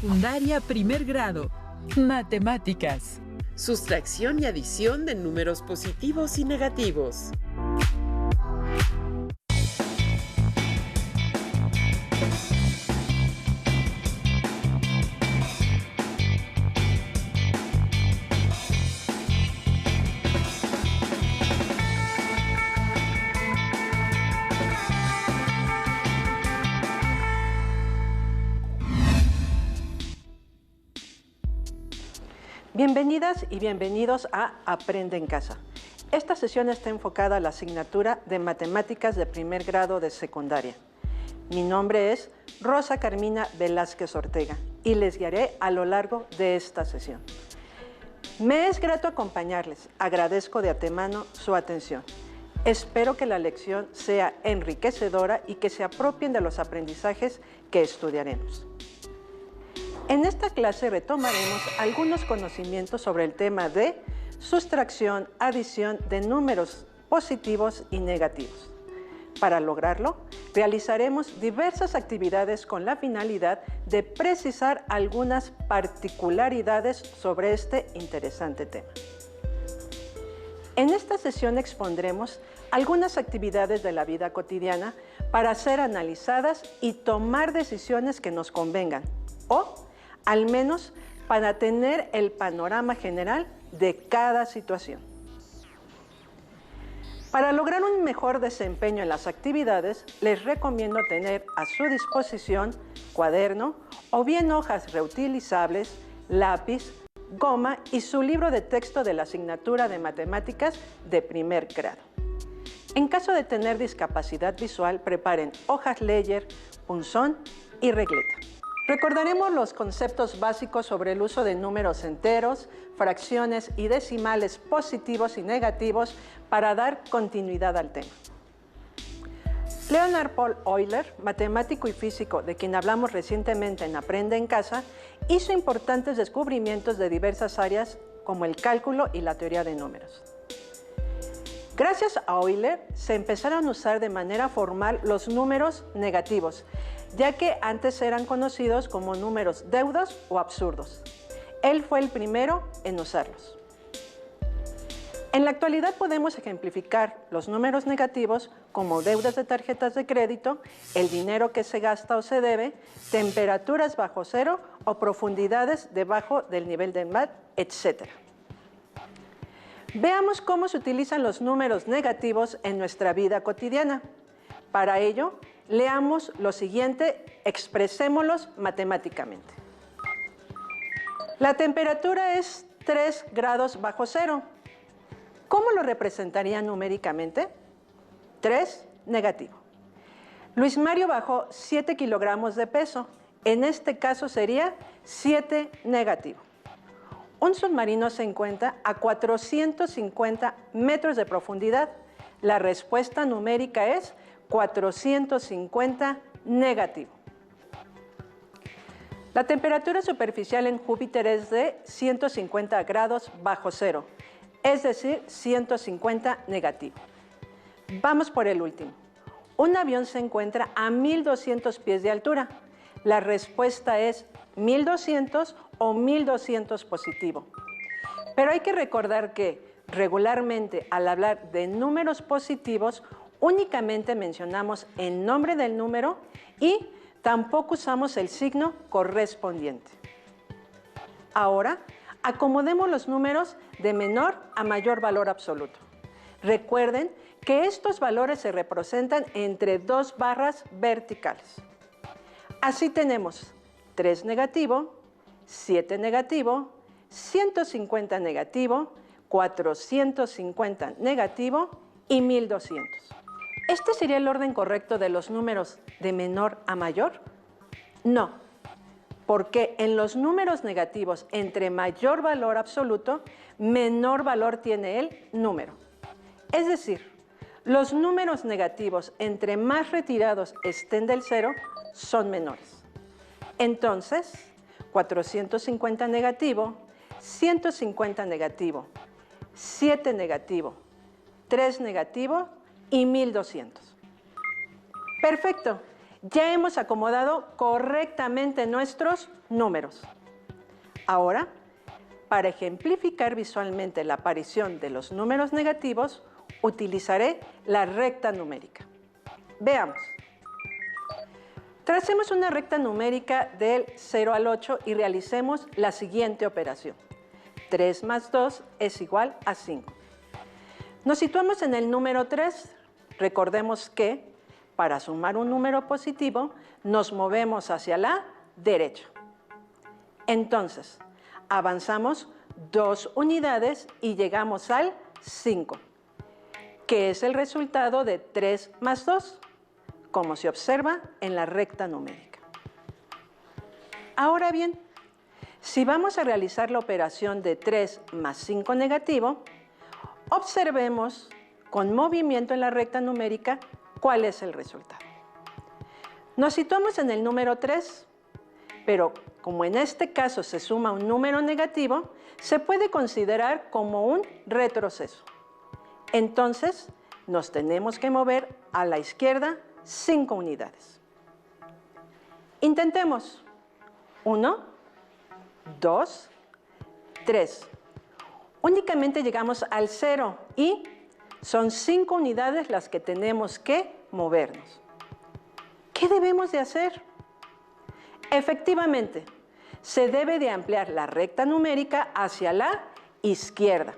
Secundaria primer grado. Matemáticas. Sustracción y adición de números positivos y negativos. Bienvenidas y bienvenidos a Aprende en Casa. Esta sesión está enfocada a la asignatura de Matemáticas de primer grado de secundaria. Mi nombre es Rosa Carmina Velázquez Ortega y les guiaré a lo largo de esta sesión. Me es grato acompañarles. Agradezco de antemano su atención. Espero que la lección sea enriquecedora y que se apropien de los aprendizajes que estudiaremos. En esta clase retomaremos algunos conocimientos sobre el tema de sustracción, adición de números positivos y negativos. Para lograrlo, realizaremos diversas actividades con la finalidad de precisar algunas particularidades sobre este interesante tema. En esta sesión expondremos algunas actividades de la vida cotidiana para ser analizadas y tomar decisiones que nos convengan, o al menos para tener el panorama general de cada situación. Para lograr un mejor desempeño en las actividades, les recomiendo tener a su disposición cuaderno o bien hojas reutilizables, lápiz, goma y su libro de texto de la asignatura de Matemáticas de primer grado. En caso de tener discapacidad visual, preparen hojas Ledger, punzón y regleta. Recordaremos los conceptos básicos sobre el uso de números enteros, fracciones y decimales positivos y negativos para dar continuidad al tema. Leonard Paul Euler, matemático y físico de quien hablamos recientemente en Aprende en Casa, hizo importantes descubrimientos de diversas áreas como el cálculo y la teoría de números. Gracias a Euler se empezaron a usar de manera formal los números negativos, ya que antes eran conocidos como números deudos o absurdos. Él fue el primero en usarlos. En la actualidad podemos ejemplificar los números negativos como deudas de tarjetas de crédito, el dinero que se gasta o se debe, temperaturas bajo cero o profundidades debajo del nivel del mar, etc. Veamos cómo se utilizan los números negativos en nuestra vida cotidiana. Para ello, leamos lo siguiente, expresémoslos matemáticamente. La temperatura es 3 grados bajo cero. ¿Cómo lo representaría numéricamente? 3 negativo. Luis Mario bajó 7 kilogramos de peso. En este caso sería 7 negativo. Un submarino se encuentra a 450 metros de profundidad. La respuesta numérica es 450 negativo. La temperatura superficial en Júpiter es de 150 grados bajo cero, es decir, 150 negativo. Vamos por el último. Un avión se encuentra a 1200 pies de altura. La respuesta es 1200 o 1200 positivo. Pero hay que recordar que regularmente al hablar de números positivos únicamente mencionamos el nombre del número y tampoco usamos el signo correspondiente. Ahora, acomodemos los números de menor a mayor valor absoluto. Recuerden que estos valores se representan entre dos barras verticales. Así tenemos 3 negativo, 7 negativo, 150 negativo, 450 negativo y 1200. ¿Este sería el orden correcto de los números de menor a mayor? No, porque en los números negativos entre mayor valor absoluto, menor valor tiene el número. Es decir, los números negativos entre más retirados estén del cero son menores. Entonces, 450 negativo, 150 negativo, 7 negativo, 3 negativo y 1200. Perfecto. Ya hemos acomodado correctamente nuestros números. Ahora, para ejemplificar visualmente la aparición de los números negativos, utilizaré la recta numérica. Veamos. Tracemos una recta numérica del 0 al 8 y realicemos la siguiente operación. 3 más 2 es igual a 5. Nos situamos en el número 3. Recordemos que para sumar un número positivo nos movemos hacia la derecha. Entonces, avanzamos 2 unidades y llegamos al 5, que es el resultado de 3 más 2, como se observa en la recta numérica. Ahora bien, si vamos a realizar la operación de 3 más 5 negativo, observemos con movimiento en la recta numérica cuál es el resultado. Nos situamos en el número 3, pero como en este caso se suma un número negativo, se puede considerar como un retroceso. Entonces, nos tenemos que mover a la izquierda 5 unidades. Intentemos. 1, 2, 3. Únicamente llegamos al 0 y son 5 unidades las que tenemos que movernos. ¿Qué debemos de hacer? Efectivamente, se debe de ampliar la recta numérica hacia la izquierda,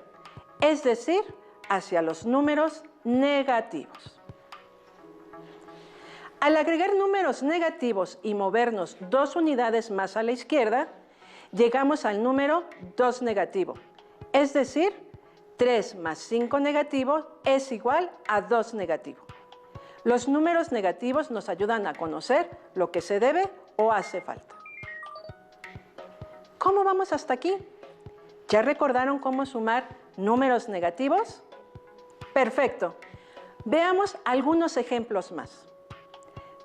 es decir, hacia los números negativos. Al agregar números negativos y movernos 2 unidades más a la izquierda, llegamos al número 2 negativo, es decir, 3 más 5 negativo es igual a 2 negativo. Los números negativos nos ayudan a conocer lo que se debe o hace falta. ¿Cómo vamos hasta aquí? ¿Ya recordaron cómo sumar números negativos? Perfecto. Veamos algunos ejemplos más.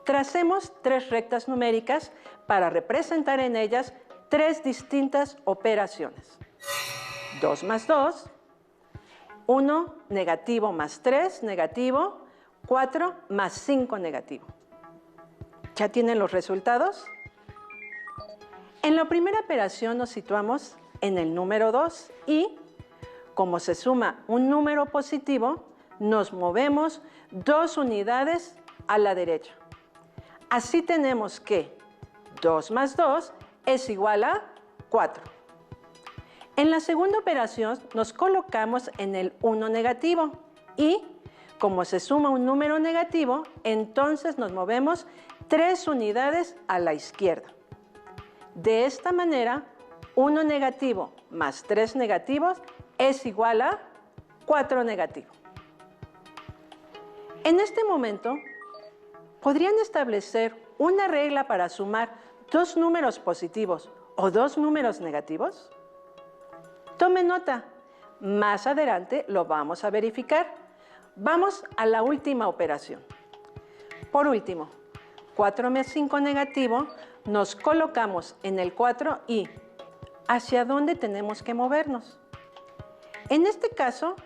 Tracemos 3 rectas numéricas para representar en ellas 3 distintas operaciones. 2 más 2, 1 negativo más 3 negativo, 4 más 5 negativo. ¿Ya tienen los resultados? En la primera operación nos situamos en el número 2 y, como se suma un número positivo, nos movemos 2 unidades a la derecha. Así tenemos que 2 más 2 es igual a 4. En la segunda operación nos colocamos en el 1 negativo y, como se suma un número negativo, entonces nos movemos 3 unidades a la izquierda. De esta manera, 1 negativo más 3 negativos es igual a 4 negativo. En este momento, ¿podrían establecer una regla para sumar 2 números positivos o 2 números negativos? Tomen nota, más adelante lo vamos a verificar. Vamos a la última operación. Por último, 4 más 5 negativo, nos colocamos en el 4 y ¿hacia dónde tenemos que movernos? En este caso,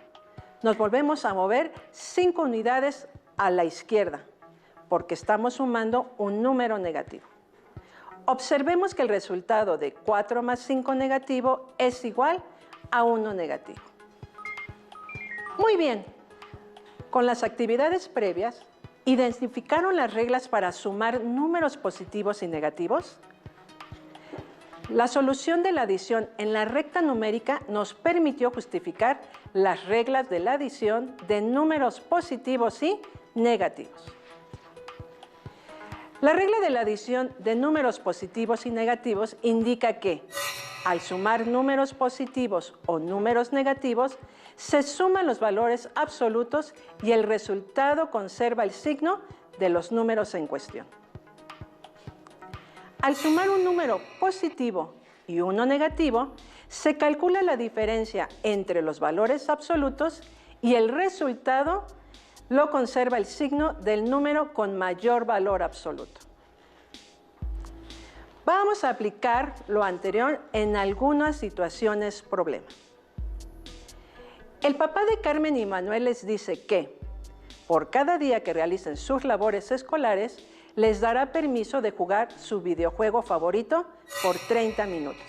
nos volvemos a mover 5 unidades a la izquierda, porque estamos sumando un número negativo. Observemos que el resultado de 4 más 5 negativo es igual a 1 negativo. Muy bien, con las actividades previas, ¿identificaron las reglas para sumar números positivos y negativos? La solución de la adición en la recta numérica nos permitió justificar las reglas de la adición de números positivos y negativos. La regla de la adición de números positivos y negativos indica que, al sumar números positivos o números negativos, se suman los valores absolutos y el resultado conserva el signo de los números en cuestión. Al sumar un número positivo y uno negativo, se calcula la diferencia entre los valores absolutos y el resultado lo conserva el signo del número con mayor valor absoluto. Vamos a aplicar lo anterior en algunas situaciones problema. El papá de Carmen y Manuel les dice que, por cada día que realicen sus labores escolares, les dará permiso de jugar su videojuego favorito por 30 minutos.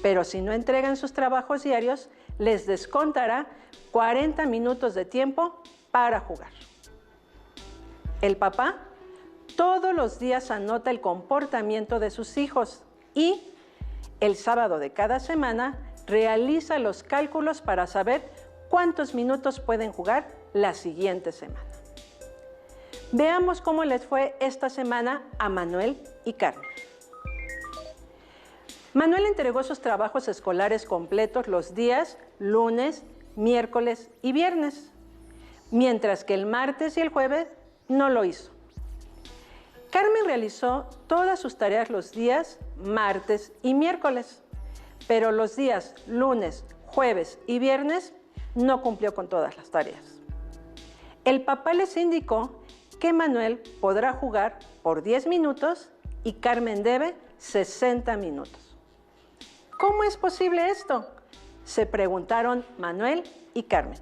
Pero si no entregan sus trabajos diarios, les descontará 40 minutos de tiempo para jugar. El papá todos los días anota el comportamiento de sus hijos y el sábado de cada semana realiza los cálculos para saber cuántos minutos pueden jugar la siguiente semana. Veamos cómo les fue esta semana a Manuel y Carmen. Manuel entregó sus trabajos escolares completos los días lunes, miércoles y viernes, mientras que el martes y el jueves no lo hizo. Carmen realizó todas sus tareas los días martes y miércoles, pero los días lunes, jueves y viernes no cumplió con todas las tareas. El papá les indicó que Manuel podrá jugar por 10 minutos y Carmen debe 60 minutos. ¿Cómo es posible esto?, se preguntaron Manuel y Carmen.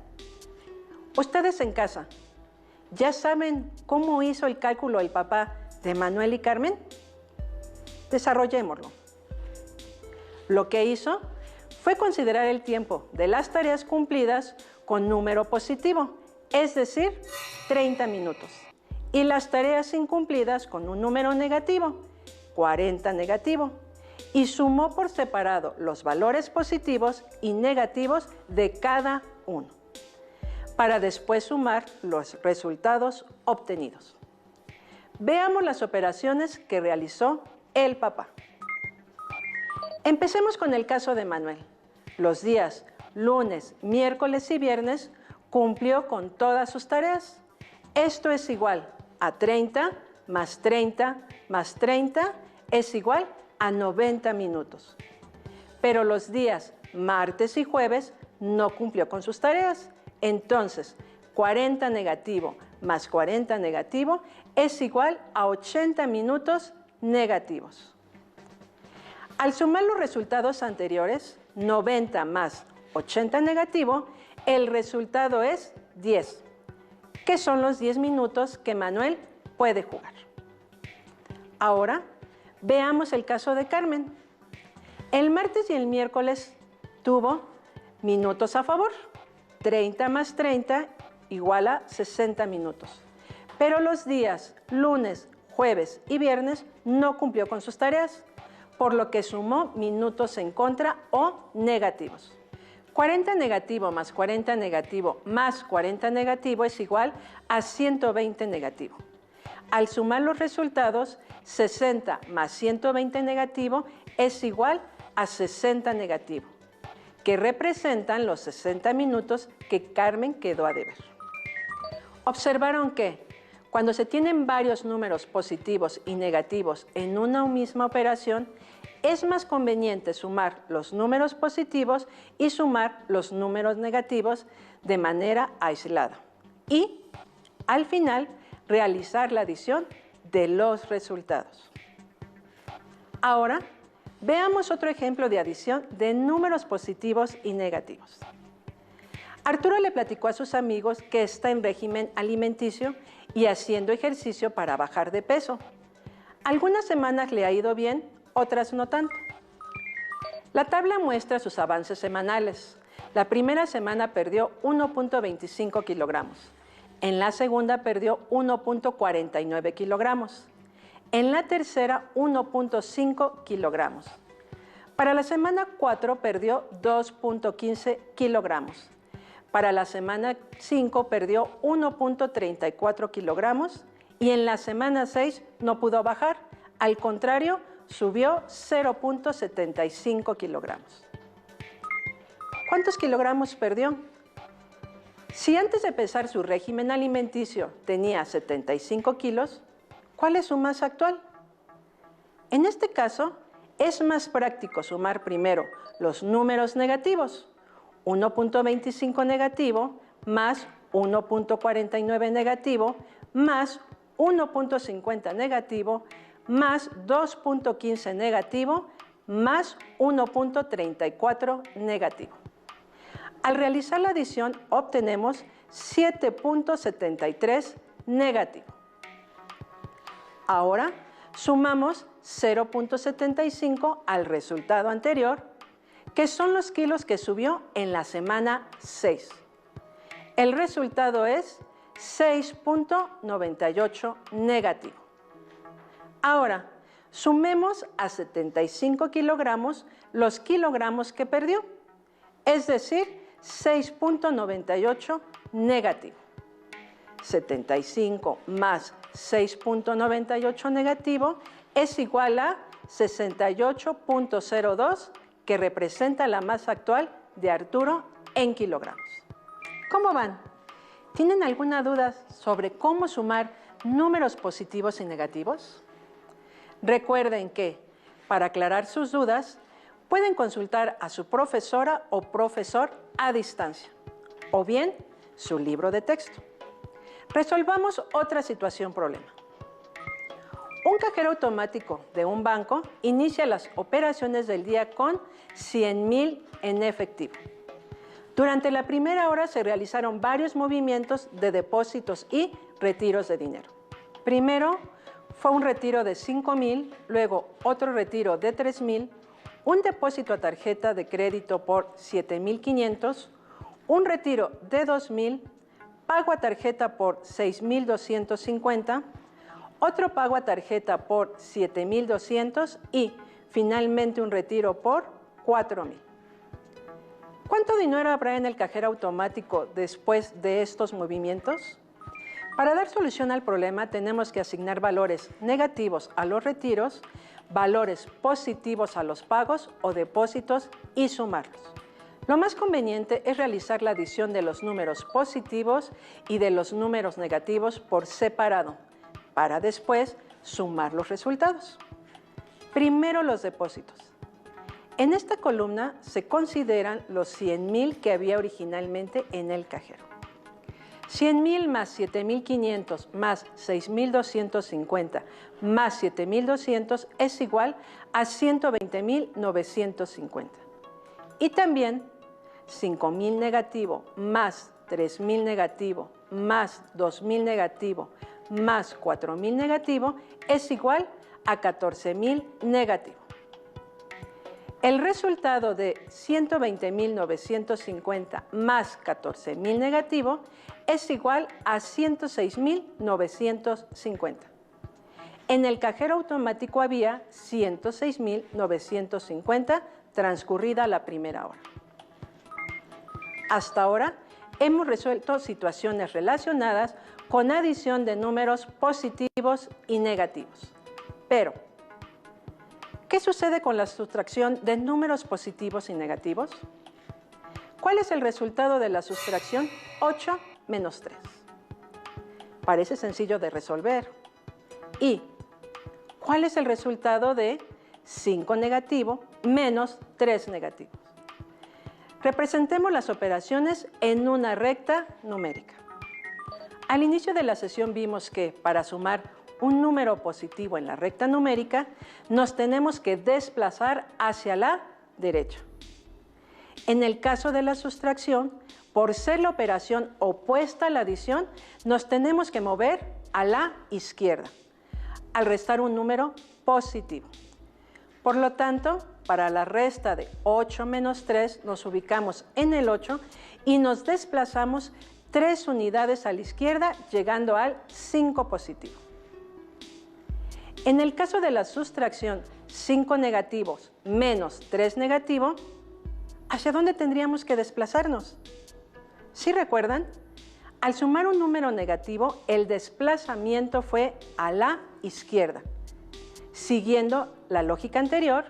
Ustedes en casa, ¿ya saben cómo hizo el cálculo el papá de Manuel y Carmen? Desarrollémoslo. Lo que hizo fue considerar el tiempo de las tareas cumplidas con número positivo, es decir, 30 minutos, y las tareas incumplidas con un número negativo, 40 negativo, y sumó por separado los valores positivos y negativos de cada uno, para después sumar los resultados obtenidos. Veamos las operaciones que realizó el papá. Empecemos con el caso de Manuel. Los días lunes, miércoles y viernes cumplió con todas sus tareas. Esto es igual a 30 más 30 más 30 es igual a 90 minutos. Pero los días martes y jueves no cumplió con sus tareas. Entonces, 40 negativo más 40 negativo es igual a 80 minutos negativos. Al sumar los resultados anteriores, 90 más 80 negativo, el resultado es 10, que son los 10 minutos que Manuel puede jugar. Ahora, veamos el caso de Carmen. El martes y el miércoles tuvo minutos a favor, 30 más 30 igual a 60 minutos. Pero los días lunes, jueves y viernes no cumplió con sus tareas, por lo que sumó minutos en contra o negativos. 40 negativo más 40 negativo más 40 negativo es igual a 120 negativo. Al sumar los resultados, 60 más 120 negativo es igual a 60 negativo, que representan los 60 minutos que Carmen quedó a deber. Observaron que cuando se tienen varios números positivos y negativos en una misma operación, es más conveniente sumar los números positivos y sumar los números negativos de manera aislada. Y, al final, realizar la adición de los resultados. Ahora, veamos otro ejemplo de adición de números positivos y negativos. Arturo le platicó a sus amigos que está en régimen alimenticio y haciendo ejercicio para bajar de peso. Algunas semanas le ha ido bien, otras no tanto. La tabla muestra sus avances semanales. La primera semana perdió 1.25 kilogramos. En la segunda perdió 1.49 kilogramos. En la tercera, 1.5 kilogramos. Para la semana 4 perdió 2.15 kilogramos. Para la semana 5 perdió 1.34 kilogramos y en la semana 6 no pudo bajar, al contrario, subió 0.75 kilogramos. ¿Cuántos kilogramos perdió? Si antes de empezar su régimen alimenticio tenía 75 kilos, ¿cuál es su masa actual? En este caso, es más práctico sumar primero los números negativos. 1.25 negativo más 1.49 negativo más 1.50 negativo más 2.15 negativo más 1.34 negativo. Al realizar la adición obtenemos 7.73 negativo. Ahora sumamos 0.75 al resultado anterior, que son los kilos que subió en la semana 6. El resultado es 6.98 negativo. Ahora, sumemos a 75 kilogramos los kilogramos que perdió, es decir, 6.98 negativo. 75 más 6.98 negativo es igual a 68.02, que representa la masa actual de Arturo en kilogramos. ¿Cómo van? ¿Tienen alguna duda sobre cómo sumar números positivos y negativos? Recuerden que, para aclarar sus dudas, pueden consultar a su profesora o profesor a distancia, o bien su libro de texto. Resolvamos otra situación-problema. Un cajero automático de un banco inicia las operaciones del día con 100,000 en efectivo. Durante la primera hora se realizaron varios movimientos de depósitos y retiros de dinero. Primero fue un retiro de 5,000, luego otro retiro de 3,000, un depósito a tarjeta de crédito por 7,500, un retiro de 2,000, pago a tarjeta por 6,250, otro pago a tarjeta por 7,200 y finalmente un retiro por 4,000. ¿Cuánto dinero habrá en el cajero automático después de estos movimientos? Para dar solución al problema tenemos que asignar valores negativos a los retiros, valores positivos a los pagos o depósitos y sumarlos. Lo más conveniente es realizar la adición de los números positivos y de los números negativos por separado, para después sumar los resultados. Primero los depósitos. En esta columna se consideran los 100,000 que había originalmente en el cajero. 100,000 más 7,500 más 6,250 más 7,200 es igual a 120,950. Y también 5,000 negativo más 3,000 negativo más 2,000 negativo más 4,000 negativo es igual a 14,000 negativo. El resultado de 120,950 más 14,000 negativo es igual a 106,950. En el cajero automático había 106,950 transcurrida la primera hora. Hasta ahora hemos resuelto situaciones relacionadas con adición de números positivos y negativos. Pero, ¿qué sucede con la sustracción de números positivos y negativos? ¿Cuál es el resultado de la sustracción 8 menos 3? Parece sencillo de resolver. ¿Y cuál es el resultado de 5 negativo menos 3 negativos? Representemos las operaciones en una recta numérica. Al inicio de la sesión vimos que para sumar un número positivo en la recta numérica, nos tenemos que desplazar hacia la derecha. En el caso de la sustracción, por ser la operación opuesta a la adición, nos tenemos que mover a la izquierda, al restar un número positivo. Por lo tanto, para la resta de 8 menos 3, nos ubicamos en el 8 y nos desplazamos 3 unidades a la izquierda, llegando al 5 positivo. En el caso de la sustracción 5 negativos menos 3 negativo, ¿hacia dónde tendríamos que desplazarnos? ¿Sí recuerdan? Al sumar un número negativo, el desplazamiento fue a la izquierda. Siguiendo la lógica anterior,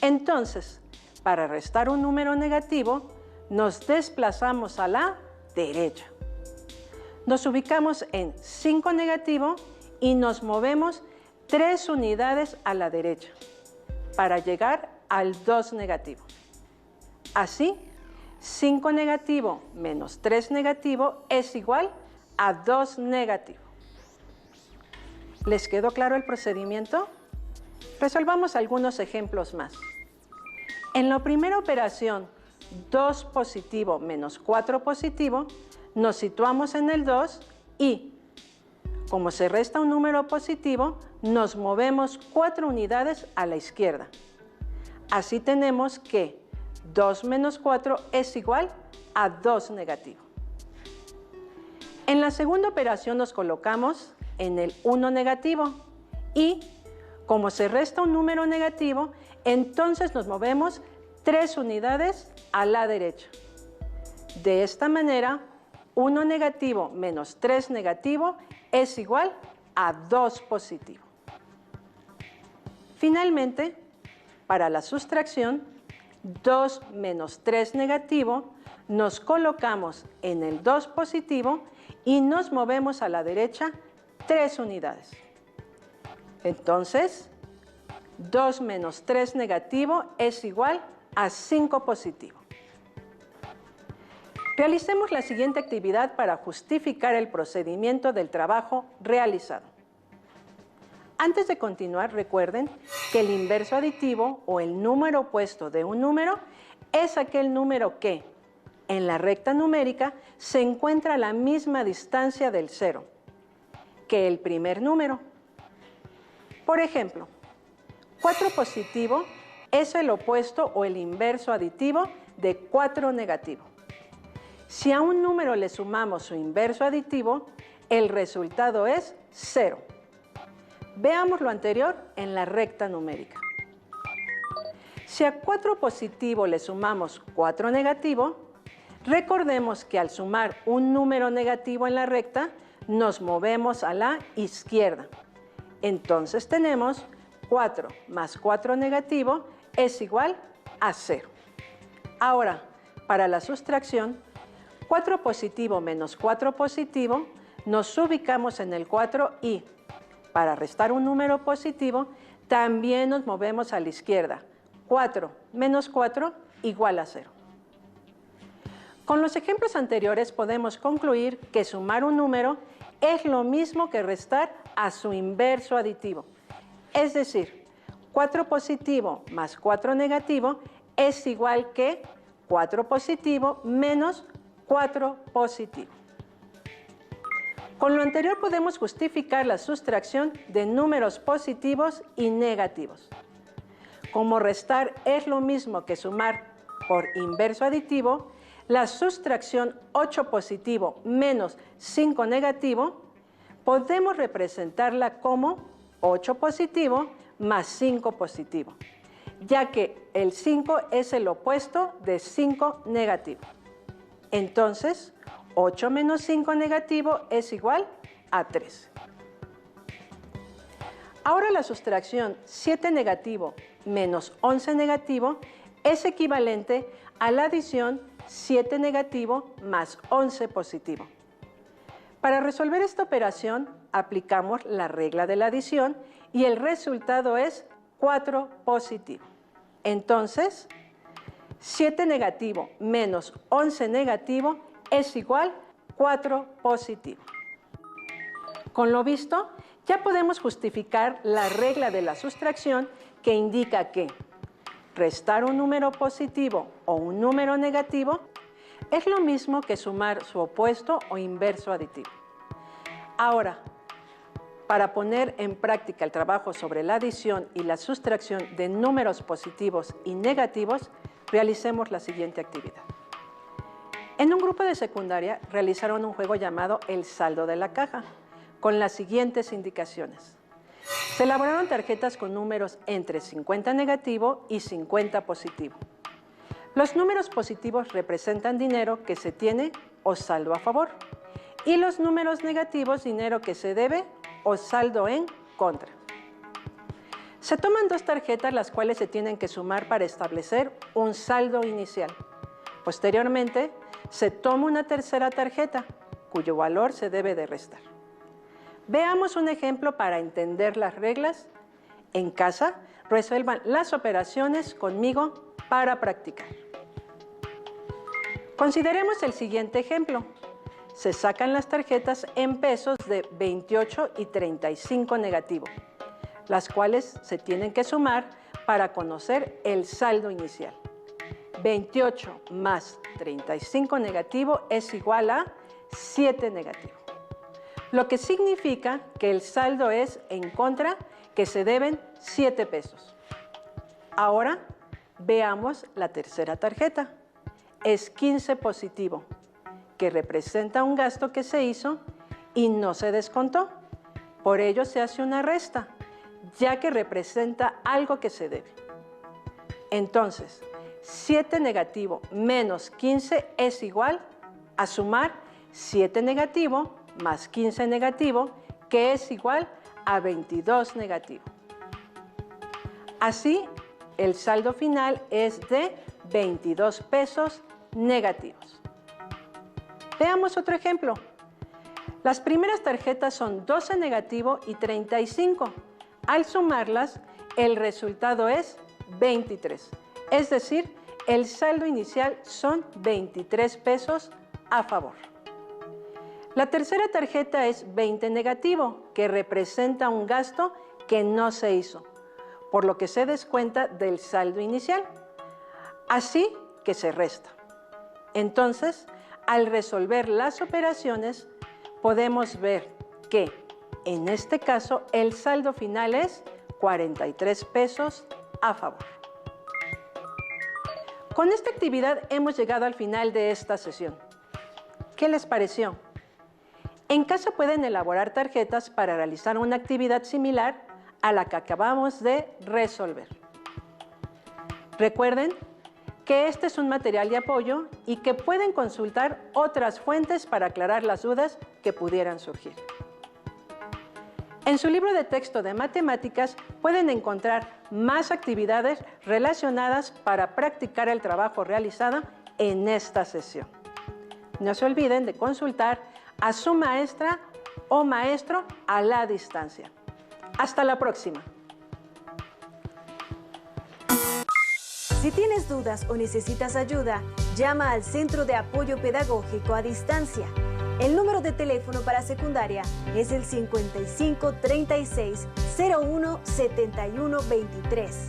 entonces, para restar un número negativo, nos desplazamos a la derecha. Nos ubicamos en 5 negativo y nos movemos 3 unidades a la derecha para llegar al 2 negativo. Así, 5 negativo menos 3 negativo es igual a 2 negativo. ¿Les quedó claro el procedimiento? Resolvamos algunos ejemplos más. En la primera operación, 2 positivo menos 4 positivo, nos situamos en el 2 y como se resta un número positivo, nos movemos 4 unidades a la izquierda. Así tenemos que 2 menos 4 es igual a 2 negativo. En la segunda operación nos colocamos en el 1 negativo y, como se resta un número negativo, entonces nos movemos 3 unidades a la derecha. De esta manera, 1 negativo menos 3 negativo es igual a 2 positivo. Finalmente, para la sustracción, 2 menos 3 negativo, nos colocamos en el 2 positivo y nos movemos a la derecha 3 unidades. Entonces, 2 menos 3 negativo es igual a 5 positivo. Realicemos la siguiente actividad para justificar el procedimiento del trabajo realizado. Antes de continuar, recuerden que el inverso aditivo o el número opuesto de un número es aquel número que, en la recta numérica, se encuentra a la misma distancia del cero que el primer número. Por ejemplo, 4 positivo es el opuesto o el inverso aditivo de 4 negativo. Si a un número le sumamos su inverso aditivo, el resultado es 0. Veamos lo anterior en la recta numérica. Si a 4 positivo le sumamos 4 negativo, recordemos que al sumar un número negativo en la recta, nos movemos a la izquierda. Entonces tenemos 4 más 4 negativo es igual a 0. Ahora, para la sustracción, 4 positivo menos 4 positivo, nos ubicamos en el 4 y, para restar un número positivo, también nos movemos a la izquierda. 4 menos 4 igual a 0. Con los ejemplos anteriores podemos concluir que sumar un número es lo mismo que restar a su inverso aditivo. Es decir, 4 positivo más 4 negativo es igual que 4 positivo menos 4 positivo. Con lo anterior podemos justificar la sustracción de números positivos y negativos. Como restar es lo mismo que sumar por inverso aditivo, la sustracción 8 positivo menos 5 negativo, podemos representarla como 8 positivo más 5 positivo, ya que el 5 es el opuesto de 5 negativo. Entonces, 8 menos 5 negativo es igual a 3. Ahora la sustracción 7 negativo menos 11 negativo es equivalente a la adición 7 negativo más 11 positivo. Para resolver esta operación, aplicamos la regla de la adición y el resultado es 4 positivo. Entonces, 7 negativo menos 11 negativo es igual a 4 positivo. Con lo visto, ya podemos justificar la regla de la sustracción que indica que restar un número positivo o un número negativo es lo mismo que sumar su opuesto o inverso aditivo. Ahora, para poner en práctica el trabajo sobre la adición y la sustracción de números positivos y negativos, realicemos la siguiente actividad. En un grupo de secundaria realizaron un juego llamado El saldo de la caja, con las siguientes indicaciones. Se elaboraron tarjetas con números entre 50 negativo y 50 positivo. Los números positivos representan dinero que se tiene o saldo a favor, y los números negativos dinero que se debe o saldo en contra. Se toman 2 tarjetas las cuales se tienen que sumar para establecer un saldo inicial. Posteriormente, se toma una tercera tarjeta, cuyo valor se debe de restar. Veamos un ejemplo para entender las reglas. En casa, resuelvan las operaciones conmigo para practicar. Consideremos el siguiente ejemplo. Se sacan las tarjetas en pesos de 28 y 35 negativo, las cuales se tienen que sumar para conocer el saldo inicial. 28 más 35 negativo es igual a 7 negativo. lo que significa que el saldo es en contra, que se deben 7 pesos. Ahora veamos la tercera tarjeta. Es 15 positivo, que representa un gasto que se hizo y no se descontó. Por ello se hace una resta, ya que representa algo que se debe. Entonces, 7 negativo menos 15 es igual a sumar 7 negativo más 15 negativo, que es igual a 22 negativo. Así, el saldo final es de 22 pesos negativos. Veamos otro ejemplo. Las primeras tarjetas son 12 negativo y 35. Al sumarlas, el resultado es 23. Es decir, el saldo inicial son 23 pesos a favor. La tercera tarjeta es 20 negativo, que representa un gasto que no se hizo, por lo que se descuenta del saldo inicial. Así que se resta. Entonces, al resolver las operaciones, podemos ver que, en este caso, el saldo final es 43 pesos a favor. Con esta actividad hemos llegado al final de esta sesión. ¿Qué les pareció? En casa pueden elaborar tarjetas para realizar una actividad similar a la que acabamos de resolver. Recuerden que este es un material de apoyo y que pueden consultar otras fuentes para aclarar las dudas que pudieran surgir. En su libro de texto de matemáticas pueden encontrar más actividades relacionadas para practicar el trabajo realizado en esta sesión. No se olviden de consultar a su maestra o maestro a la distancia. Hasta la próxima. Si tienes dudas o necesitas ayuda, llama al Centro de Apoyo Pedagógico a Distancia. El número de teléfono para secundaria es el 55 36 01 71 23.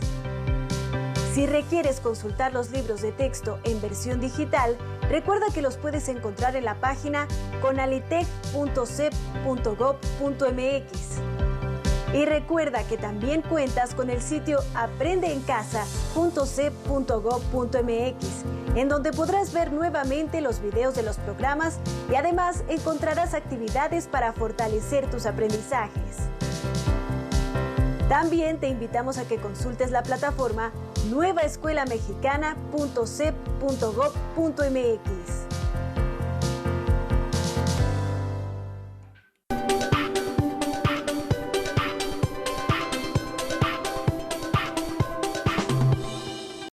Si requieres consultar los libros de texto en versión digital, recuerda que los puedes encontrar en la página conalitec.cep.gov.mx. Y recuerda que también cuentas con el sitio aprendeencasa.cep.gov.mx, en donde podrás ver nuevamente los videos de los programas y además encontrarás actividades para fortalecer tus aprendizajes. También te invitamos a que consultes la plataforma nuevaescuelamexicana.cep.gov.mx.